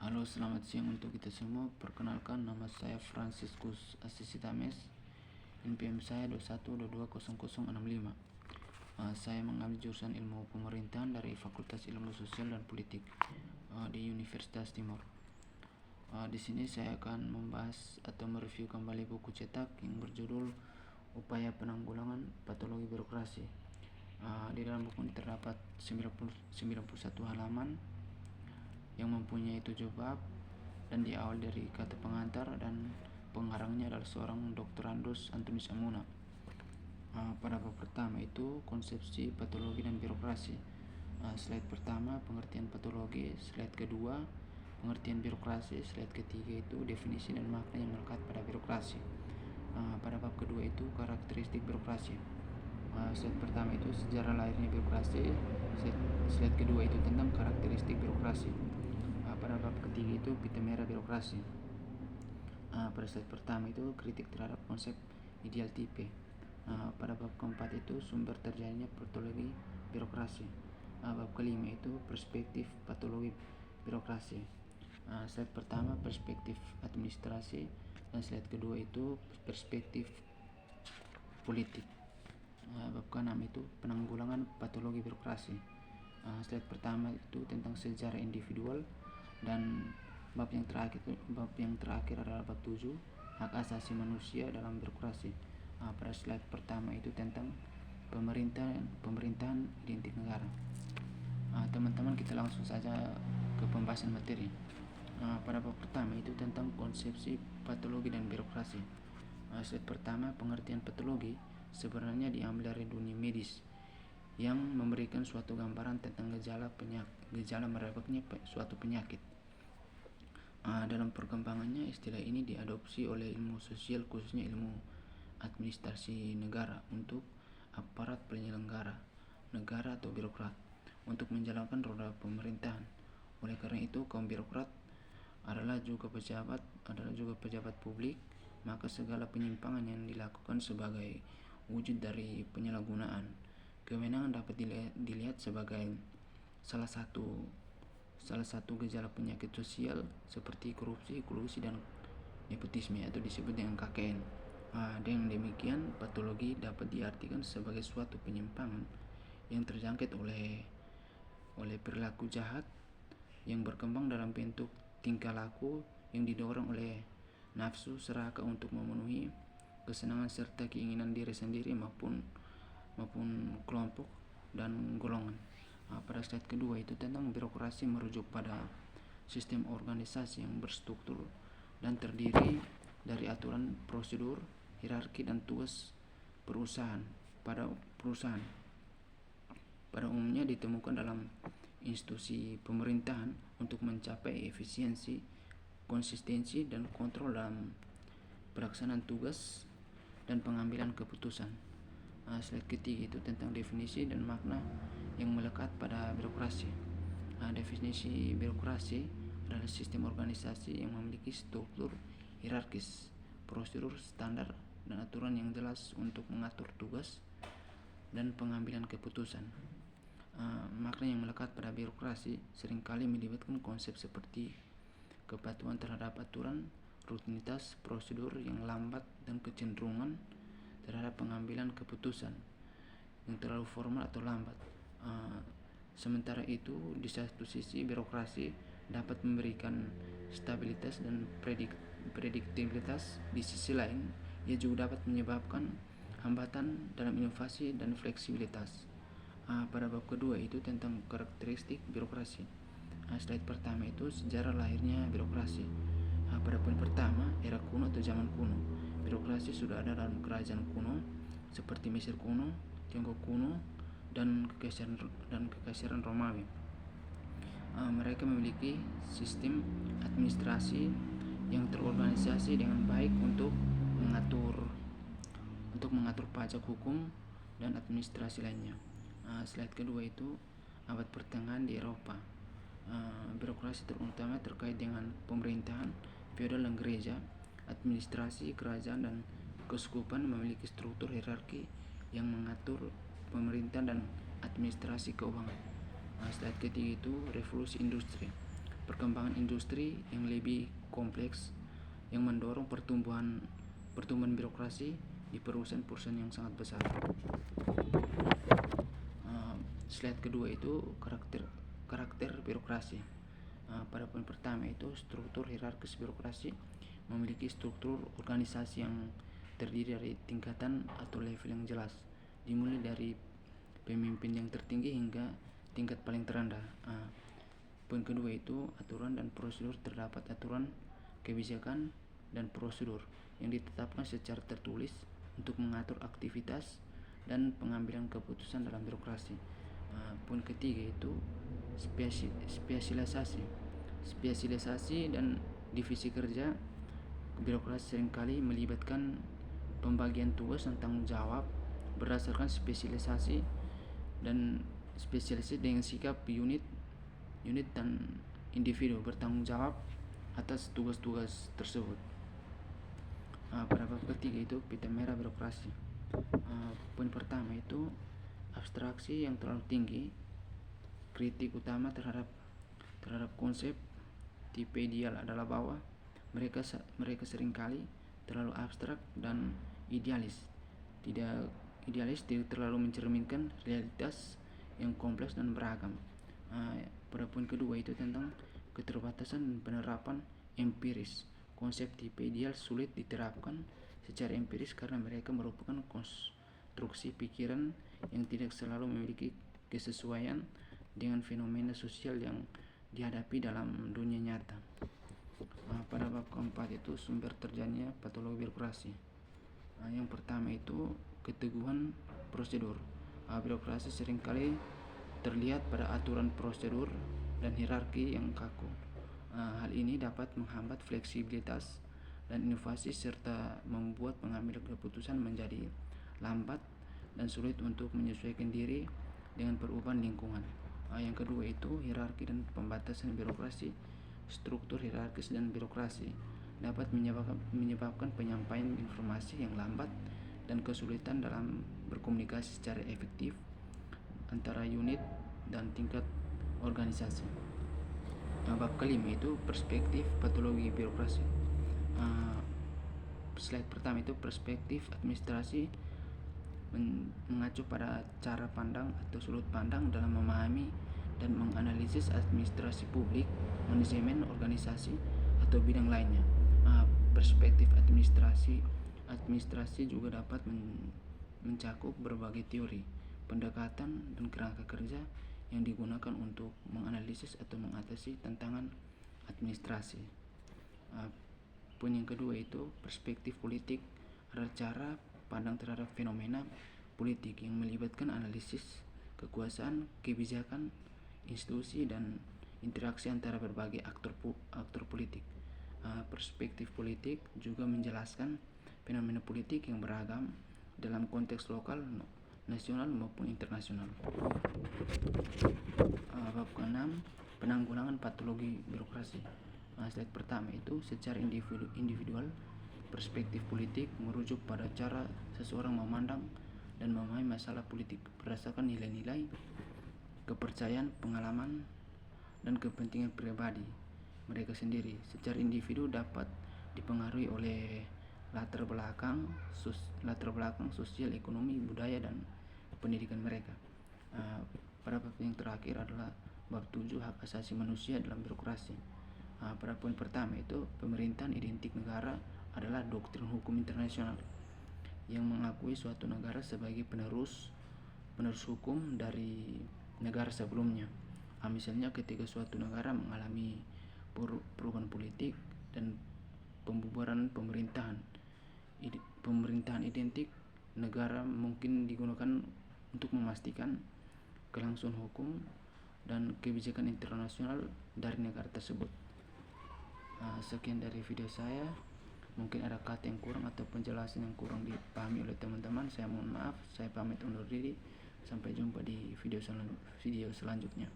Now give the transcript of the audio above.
Halo, selamat siang untuk kita semua. Perkenalkan, nama saya Franciscus Asisitames. NPM saya 21220065. Saya mengambil jurusan Ilmu Pemerintahan dari Fakultas Ilmu Sosial dan Politik di Universitas Timur. Di sini saya akan membahas atau mereview kembali buku cetak yang berjudul Upaya Penanggulangan Patologi Birokrasi. Di dalam buku ini terdapat 91 halaman yang mempunyai 7 bab dan diawali dari kata pengantar, dan pengarangnya adalah seorang Dr. Andus Antonius Amuna. Pada bab pertama itu konsepsi patologi dan birokrasi. Slide pertama pengertian patologi, slide kedua pengertian birokrasi, slide ketiga itu definisi dan makna yang melekat pada birokrasi. Pada bab kedua itu karakteristik birokrasi. Slide pertama itu sejarah lahirnya birokrasi, slide kedua itu tentang karakteristik birokrasi. Pada bab ketiga itu pita merah birokrasi. Pada slide pertama itu kritik terhadap konsep ideal tipe. Pada bab keempat itu sumber terjadinya patologi birokrasi. Bab kelima itu perspektif patologi birokrasi. Slide pertama perspektif administrasi, dan slide kedua itu perspektif politik. Bab keenam itu penanggulangan patologi birokrasi. Slide pertama itu tentang sejarah individual, dan bab yang terakhir adalah bab 7 hak asasi manusia dalam birokrasi. Pada slide pertama itu tentang pemerintahan identik negara. Teman-teman, kita langsung saja ke pembahasan materi. Pada bab pertama itu tentang konsepsi patologi dan birokrasi. Slide pertama pengertian patologi sebenarnya diambil dari dunia medis yang memberikan suatu gambaran tentang gejala merebaknya suatu penyakit. Dalam perkembangannya, istilah ini diadopsi oleh ilmu sosial, khususnya ilmu administrasi negara, untuk aparat penyelenggara negara atau birokrat untuk menjalankan roda pemerintahan. Oleh karena itu, kaum birokrat adalah juga pejabat publik, maka segala penyimpangan yang dilakukan sebagai wujud dari penyalahgunaan kewenangan dapat dilihat sebagai salah satu gejala penyakit sosial seperti korupsi, kolusi, dan nepotisme atau disebut dengan KKN. Dengan demikian, patologi dapat diartikan sebagai suatu penyimpangan yang terjangkit oleh perilaku jahat yang berkembang dalam bentuk tingkah laku yang didorong oleh nafsu serakah untuk memenuhi kesenangan serta keinginan diri sendiri maupun kelompok dan golongan. Pada slide kedua itu tentang birokrasi merujuk pada sistem organisasi yang berstruktur dan terdiri dari aturan, prosedur, hierarki, dan tugas perusahaan. Pada umumnya ditemukan dalam institusi pemerintahan untuk mencapai efisiensi, konsistensi, dan kontrol dalam pelaksanaan tugas dan pengambilan keputusan. Slide ketiga itu tentang definisi dan makna yang melekat pada birokrasi. Definisi birokrasi adalah sistem organisasi yang memiliki struktur hierarkis, prosedur standar, dan aturan yang jelas untuk mengatur tugas dan pengambilan keputusan. Makna yang melekat pada birokrasi seringkali melibatkan konsep seperti kepatuhan terhadap aturan, rutinitas prosedur yang lambat, dan kecenderungan terhadap pengambilan keputusan yang terlalu formal atau lambat. Sementara itu, di satu sisi birokrasi dapat memberikan stabilitas dan prediktibilitas, di sisi lain ia juga dapat menyebabkan hambatan dalam inovasi dan fleksibilitas. Pada bab kedua itu tentang karakteristik birokrasi. Slide pertama itu sejarah lahirnya birokrasi. Pada poin pertama, era kuno atau zaman kuno, birokrasi sudah ada dalam kerajaan kuno seperti Mesir kuno, Tiongkok kuno, dan kekaisaran Romawi. Mereka memiliki sistem administrasi yang terorganisasi dengan baik untuk mengatur pajak, hukum, dan administrasi lainnya. Slide kedua itu abad pertengahan di Eropa. Birokrasi terutama terkait dengan pemerintahan feodal dan gereja, administrasi kerajaan dan keuskupan memiliki struktur hierarki yang mengatur pemerintahan dan administrasi keuangan. Slide ketiga itu revolusi industri. perkembangan industri yang lebih kompleks yang mendorong pertumbuhan birokrasi di perusahaan-perusahaan yang sangat besar. Slide kedua itu karakter birokrasi. Pada poin pertama itu struktur hierarkis birokrasi memiliki struktur organisasi yang terdiri dari tingkatan atau level yang jelas, dimulai dari pemimpin yang tertinggi hingga tingkat paling terendah. Poin kedua itu aturan dan prosedur. Terdapat aturan, kebijakan, dan prosedur yang ditetapkan secara tertulis untuk mengatur aktivitas dan pengambilan keputusan dalam birokrasi. Poin ketiga itu spesialisasi dan divisi kerja. Birokrasi seringkali melibatkan pembagian tugas dan tanggung jawab berdasarkan spesialisasi dengan sikap unit dan individu bertanggung jawab atas tugas-tugas tersebut. Pada bab ketiga itu pita merah birokrasi. Poin pertama itu abstraksi yang terlalu tinggi. Kritik utama terhadap konsep tipe ideal adalah bahwa mereka seringkali terlalu abstrak dan tidak terlalu mencerminkan realitas yang kompleks dan beragam. Pada poin kedua itu tentang keterbatasan dan penerapan empiris. Konsep tipe ideal sulit diterapkan secara empiris karena mereka merupakan konstruksi pikiran yang tidak selalu memiliki kesesuaian dengan fenomena sosial yang dihadapi dalam dunia nyata. Pada bab keempat itu sumber terjadinya patologi birokrasi. Yang pertama itu keteguhan prosedur. Birokrasi seringkali terlihat pada aturan prosedur dan hierarki yang kaku. Hal ini dapat menghambat fleksibilitas dan inovasi serta membuat pengambilan keputusan menjadi lambat dan sulit untuk menyesuaikan diri dengan perubahan lingkungan. Yang kedua itu hierarki dan pembatasan birokrasi. Struktur hierarkis dan birokrasi dapat menyebabkan penyampaian informasi yang lambat dan kesulitan dalam berkomunikasi secara efektif antara unit dan tingkat organisasi. Bab kelima itu perspektif patologi birokrasi. Slide pertama itu perspektif administrasi mengacu pada cara pandang atau sudut pandang dalam memahami dan menganalisis administrasi publik, manajemen organisasi atau bidang lainnya. Perspektif administrasi juga dapat mencakup berbagai teori, pendekatan, dan kerangka kerja yang digunakan untuk menganalisis atau mengatasi tantangan administrasi. Poin yang kedua itu perspektif politik adalah cara pandang terhadap fenomena politik yang melibatkan analisis kekuasaan, kebijakan, institusi, dan interaksi antara berbagai aktor politik. Perspektif politik juga menjelaskan fenomena politik yang beragam dalam konteks lokal, nasional maupun internasional. Bab ke-6 penanggulangan patologi birokrasi. Slide pertama itu secara individual. Perspektif politik merujuk pada cara seseorang memandang dan memahami masalah politik berdasarkan nilai-nilai, kepercayaan, pengalaman, dan kepentingan pribadi mereka sendiri. Secara individu dapat dipengaruhi oleh latar belakang sosial, ekonomi, budaya, dan pendidikan mereka. Pada bab yang terakhir adalah bab 7 hak asasi manusia dalam birokrasi. Pada poin pertama itu pemerintahan identik negara adalah doktrin hukum internasional yang mengakui suatu negara sebagai penerus hukum dari negara sebelumnya. Misalnya ketika suatu negara mengalami perubahan politik dan pembubaran pemerintahan identik negara mungkin digunakan untuk memastikan kelangsungan hukum dan kebijakan internasional dari negara tersebut. Sekian dari video saya. Mungkin ada kata yang kurang atau penjelasan yang kurang dipahami oleh teman-teman. Saya mohon maaf. Saya pamit undur diri. Sampai jumpa di video selanjutnya.